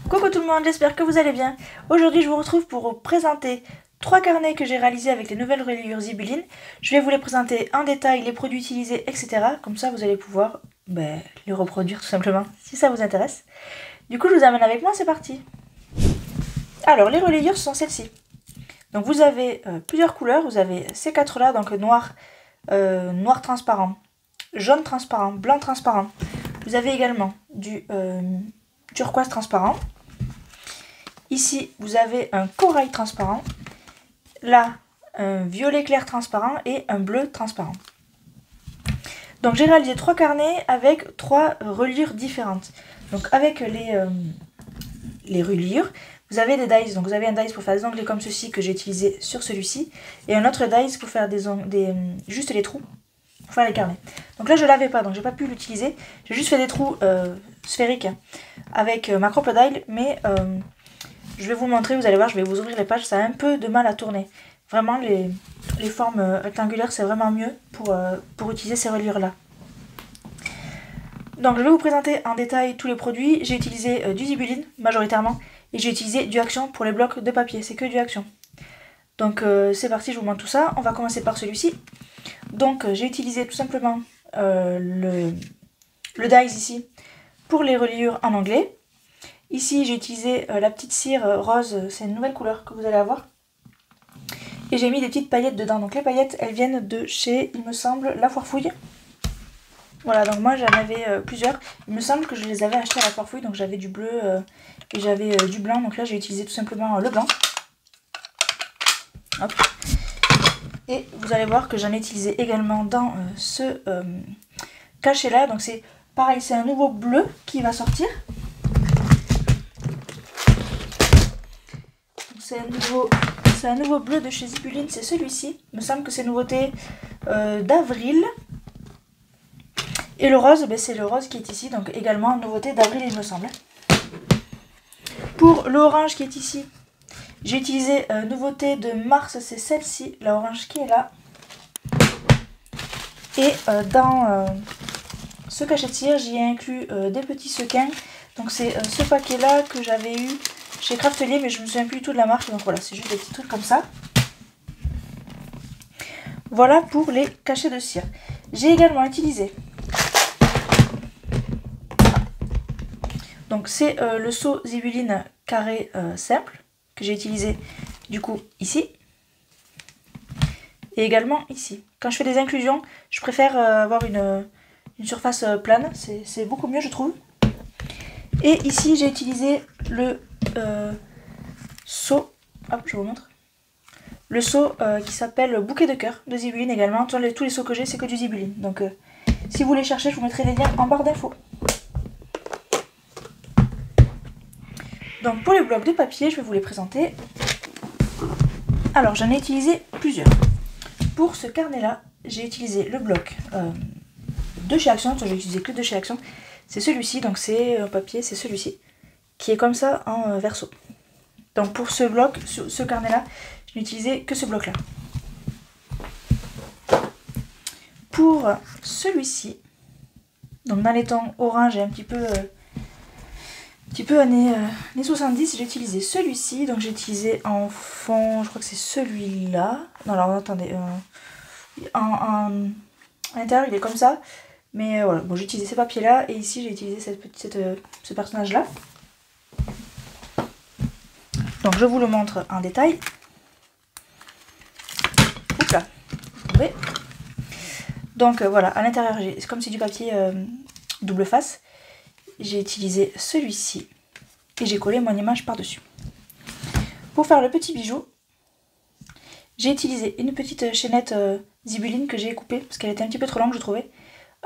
Coucou tout le monde, j'espère que vous allez bien. Aujourd'hui je vous retrouve pour vous présenter 3 carnets que j'ai réalisés avec les nouvelles reliures Zibulline. Je vais vous les présenter en détail, les produits utilisés, etc. Comme ça vous allez pouvoir les reproduire tout simplement, si ça vous intéresse. Du coup je vous amène avec moi, c'est parti. Alors les reliures sont celles-ci. Donc vous avez plusieurs couleurs, vous avez ces 4 là, donc noir, noir transparent, jaune transparent, blanc transparent. Vous avez également du turquoise transparent. Ici, vous avez un corail transparent. Là, un violet clair transparent et un bleu transparent. Donc j'ai réalisé 3 carnets avec 3 reliures différentes. Donc avec les reliures, vous avez des dies. Donc vous avez un dies pour faire des onglets comme ceci que j'ai utilisé sur celui-ci. Et un autre dies pour faire juste les trous, pour faire les carnets. Donc là je l'avais pas, donc j'ai pas pu l'utiliser. J'ai juste fait des trous sphériques avec ma crocodile, mais je vais vous montrer, vous allez voir, je vais vous ouvrir les pages, ça a un peu de mal à tourner. Vraiment, les formes rectangulaires, c'est vraiment mieux pour utiliser ces reliures là. Donc je vais vous présenter en détail tous les produits. J'ai utilisé du Zibulline majoritairement et j'ai utilisé du Action pour les blocs de papier, c'est que du Action. Donc c'est parti, je vous montre tout ça. On va commencer par celui-ci. Donc j'ai utilisé tout simplement le dies ici pour les reliures en anglais. Ici j'ai utilisé la petite cire rose, c'est une nouvelle couleur que vous allez avoir. Et j'ai mis des petites paillettes dedans. Donc les paillettes elles viennent de chez, il me semble, La Foire Fouille. Voilà, donc moi j'en avais plusieurs. Il me semble que je les avais achetées à La Foire Fouille. Donc j'avais du bleu et j'avais du blanc. Donc là j'ai utilisé tout simplement le blanc. Hop. Et vous allez voir que j'en ai utilisé également dans ce cachet là. Donc c'est pareil, c'est un nouveau bleu qui va sortir. C'est un nouveau bleu de chez Zibulline, c'est celui-ci. Il me semble que c'est nouveauté d'avril. Et le rose, c'est le rose qui est ici, donc également nouveauté d'avril il me semble. Pour l'orange qui est ici, j'ai utilisé nouveauté de mars, c'est celle-ci, la orange qui est là. Et dans ce cachet de cire, j'y ai inclus des petits sequins. Donc c'est ce paquet là que j'avais eu chez Craftelier, mais je me souviens plus du tout de la marque, donc voilà, c'est juste des petits trucs comme ça. Voilà pour les cachets de cire. J'ai également utilisé, donc c'est le seau Zibulline carré simple, que j'ai utilisé du coup ici, et également ici. Quand je fais des inclusions, je préfère avoir une surface plane, c'est beaucoup mieux je trouve. Et ici j'ai utilisé le seau, hop je vous montre, le seau qui s'appelle Bouquet de cœur de Zibulline également. Tous les seaux que j'ai c'est que du Zibulline, donc si vous voulez chercher je vous mettrai les liens en barre d'infos. Donc pour les blocs de papier je vais vous les présenter. Alors j'en ai utilisé plusieurs. Pour ce carnet là j'ai utilisé le bloc de chez Action, j'ai utilisé que de chez Action. C'est celui-ci, donc c'est un papier, c'est celui-ci, qui est comme ça en verso. Donc pour ce bloc, ce carnet là, je n'ai utilisé que ce bloc là. Pour celui-ci, donc dans les tons orange et un petit peu années 70, j'ai utilisé celui-ci. Donc j'ai utilisé en fond, je crois que c'est celui-là. Non alors attendez, à l'intérieur il est comme ça. Mais voilà, bon, j'ai utilisé ces papiers là et ici j'ai utilisé ce personnage là. Donc je vous le montre en détail. Oups là, vous trouvez. Donc voilà, à l'intérieur, comme c'est du papier double face, j'ai utilisé celui-ci et j'ai collé mon image par-dessus. Pour faire le petit bijou, j'ai utilisé une petite chaînette Zibulline que j'ai coupée parce qu'elle était un petit peu trop longue je trouvais.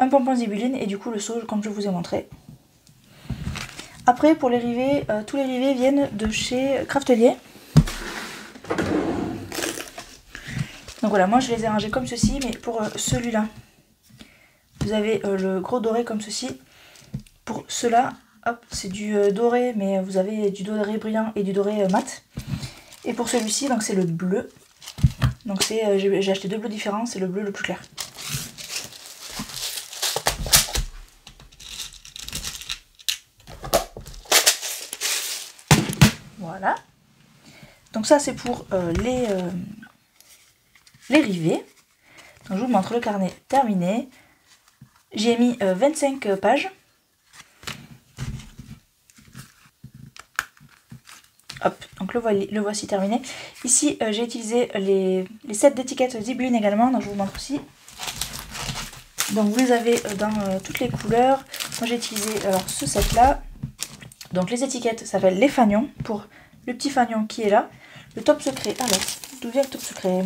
Un pompon Zibulline et du coup le seau comme je vous ai montré. Après pour les rivets, tous les rivets viennent de chez Craftelier. Donc voilà, moi je les ai rangés comme ceci, mais pour celui-là, vous avez le gros doré comme ceci. Pour ceux-là, hop, c'est du doré, mais vous avez du doré brillant et du doré mat. Et pour celui-ci, donc c'est le bleu. Donc j'ai acheté deux bleus différents, c'est le bleu le plus clair. Voilà. Donc ça c'est pour les rivets. Donc je vous montre le carnet terminé. J'ai mis 25 pages. Hop, donc le voici terminé. Ici j'ai utilisé les sets d'étiquettes Zibelline également, donc je vous montre aussi. Donc vous les avez dans toutes les couleurs. Moi j'ai utilisé alors ce set là. Donc les étiquettes s'appellent les fanions, pour le petit fanion qui est là. Le top secret, alors d'où vient le top secret?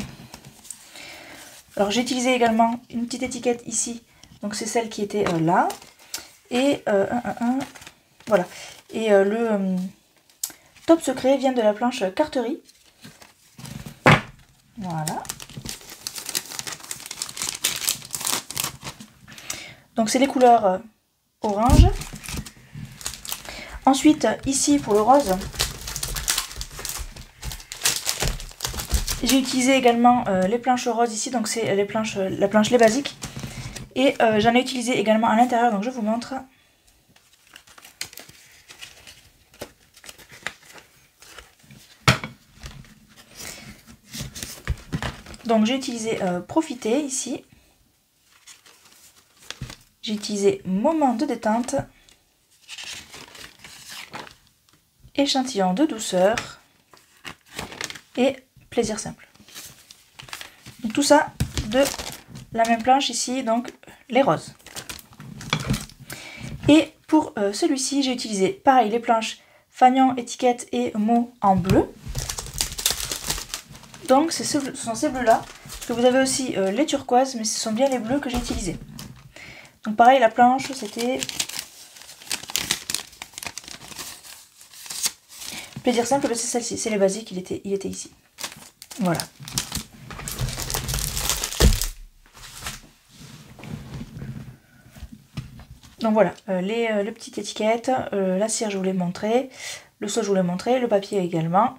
Alors j'ai utilisé également une petite étiquette ici, donc c'est celle qui était là. Et voilà. Et le top secret vient de la planche carterie. Voilà. Donc c'est les couleurs orange. Ensuite, ici pour le rose, j'ai utilisé également les planches roses ici, donc c'est la planche Les Basiques. Et j'en ai utilisé également à l'intérieur, donc je vous montre. Donc j'ai utilisé Profiter ici. J'ai utilisé Moment de détente. Échantillon de douceur. Et Plaisir simple. Donc, tout ça de la même planche ici, donc les roses. Et pour celui-ci, j'ai utilisé pareil les planches fanion, étiquette et mots en bleu. Donc ce sont ces bleus là. Parce que vous avez aussi les turquoises, mais ce sont bien les bleus que j'ai utilisés. Donc pareil, la planche c'était Plaisir simple, c'est celle-ci, c'est les basiques, il était ici. Voilà. Donc voilà, les petites étiquettes, la cire je vous l'ai montré, le seau je vous l'ai montré, le papier également.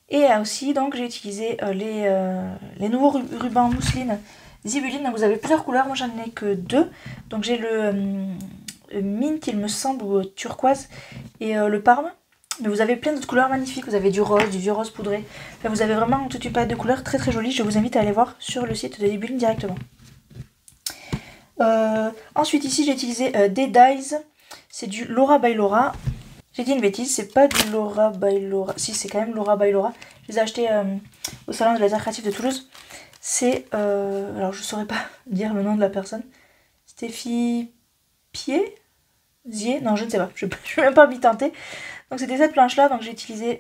Et aussi donc j'ai utilisé les nouveaux rubans mousseline Zibelline. Donc vous avez plusieurs couleurs, moi j'en ai que deux. Donc j'ai le mint il me semble, ou turquoise, et le parme. Mais vous avez plein d'autres couleurs magnifiques, vous avez du rose, du vieux rose poudré. Enfin, vous avez vraiment toute une palette de couleurs très très jolie. Je vous invite à aller voir sur le site de Zibelline directement. Ensuite ici j'ai utilisé des dies, c'est du Laura by Laura. J'ai dit une bêtise, c'est pas du Laura by Laura, si c'est quand même Laura by Laura. Je les ai achetés au salon de laser créatif de Toulouse. C'est, alors je saurais pas dire le nom de la personne, Stéphie Pied Zier, non je ne sais pas, je ne vais même pas m'y tenter. Donc c'était cette planche là, donc j'ai utilisé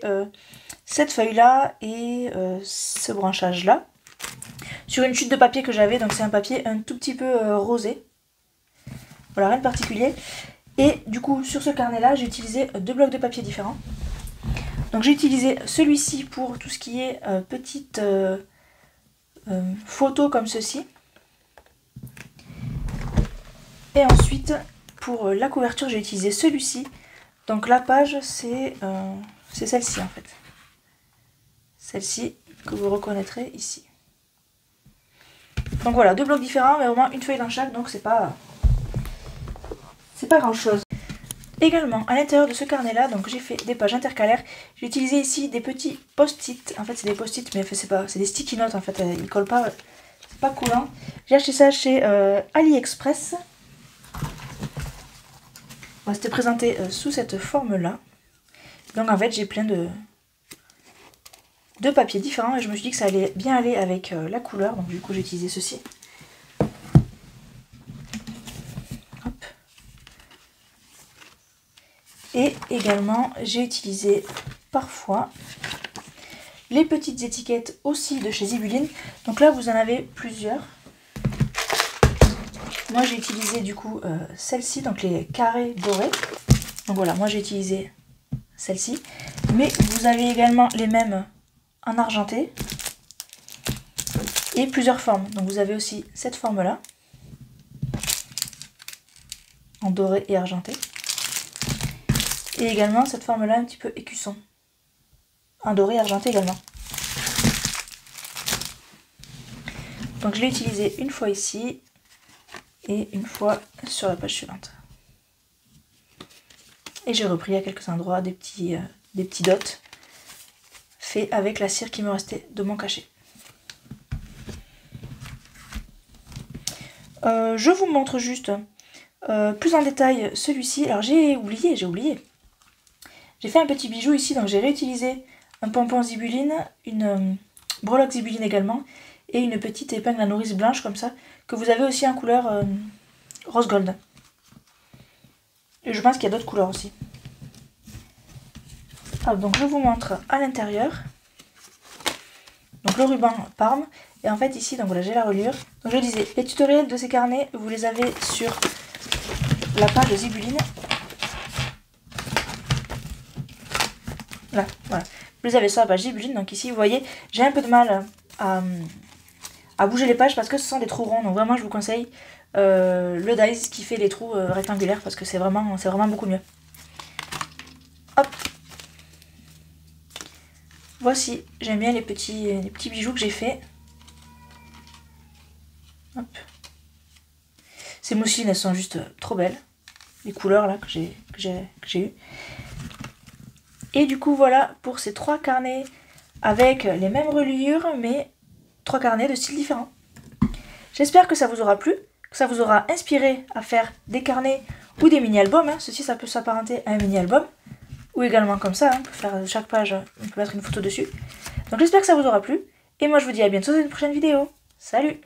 cette feuille là et ce branchage là. Sur une chute de papier que j'avais, donc c'est un papier un tout petit peu rosé. Voilà, rien de particulier. Et du coup, sur ce carnet-là, j'ai utilisé deux blocs de papier différents. Donc j'ai utilisé celui-ci pour tout ce qui est petites photos comme ceci. Et ensuite, pour la couverture, j'ai utilisé celui-ci. Donc la page, c'est celle-ci en fait. Celle-ci que vous reconnaîtrez ici. Donc voilà, deux blocs différents, mais au moins une feuille dans chaque, donc c'est pas grand chose. Également, à l'intérieur de ce carnet-là, donc j'ai fait des pages intercalaires. J'ai utilisé ici des petits post-it. En fait, c'est des post-it, mais c'est des sticky notes en fait. Ils collent pas, c'est pas coulant. J'ai acheté ça chez AliExpress. C'était présenté sous cette forme-là. Donc en fait, j'ai plein de papiers différents et je me suis dit que ça allait bien aller avec la couleur. Donc du coup, j'ai utilisé ceci. Hop. Et également, j'ai utilisé parfois les petites étiquettes aussi de chez Zibelline. Donc là, vous en avez plusieurs. Moi, j'ai utilisé du coup celle-ci, donc les carrés dorés. Donc voilà, moi j'ai utilisé celle-ci. Mais vous avez également les mêmes en argenté et plusieurs formes. Donc vous avez aussi cette forme-là, en doré et argenté. Et également cette forme-là un petit peu écusson, en doré et argenté également. Donc je l'ai utilisé une fois ici et une fois sur la page suivante. Et j'ai repris à quelques endroits des petits dots fait avec la cire qui me restait de mon cachet. Je vous montre juste plus en détail celui-ci. Alors j'ai oublié. J'ai fait un petit bijou ici, donc j'ai réutilisé un pompon zibeline, une breloque zibeline également, et une petite épingle à nourrice blanche comme ça, que vous avez aussi en couleur rose gold. Et je pense qu'il y a d'autres couleurs aussi. Hop, donc je vous montre à l'intérieur. Donc le ruban Parme. Et en fait ici, donc voilà, j'ai la reliure. Donc je disais, les tutoriels de ces carnets, vous les avez sur la page Zibeline. Là, voilà. Vous les avez sur la page Zibeline. Donc ici, vous voyez, j'ai un peu de mal à bouger les pages parce que ce sont des trous ronds. Donc vraiment, je vous conseille le dies qui fait les trous rectangulaires parce que c'est vraiment beaucoup mieux. Hop. Voici, j'aime bien les petits bijoux que j'ai fait. Hop. Ces mousselines, elles sont juste trop belles. Les couleurs là que j'ai eues. Et du coup, voilà pour ces 3 carnets avec les mêmes reliures, mais 3 carnets de styles différents. J'espère que ça vous aura plu, que ça vous aura inspiré à faire des carnets ou des mini-albums. Ceci, ça peut s'apparenter à un mini-album. Ou également comme ça, on peut faire chaque page, on peut mettre une photo dessus. Donc j'espère que ça vous aura plu. Et moi, je vous dis à bientôt dans une prochaine vidéo. Salut!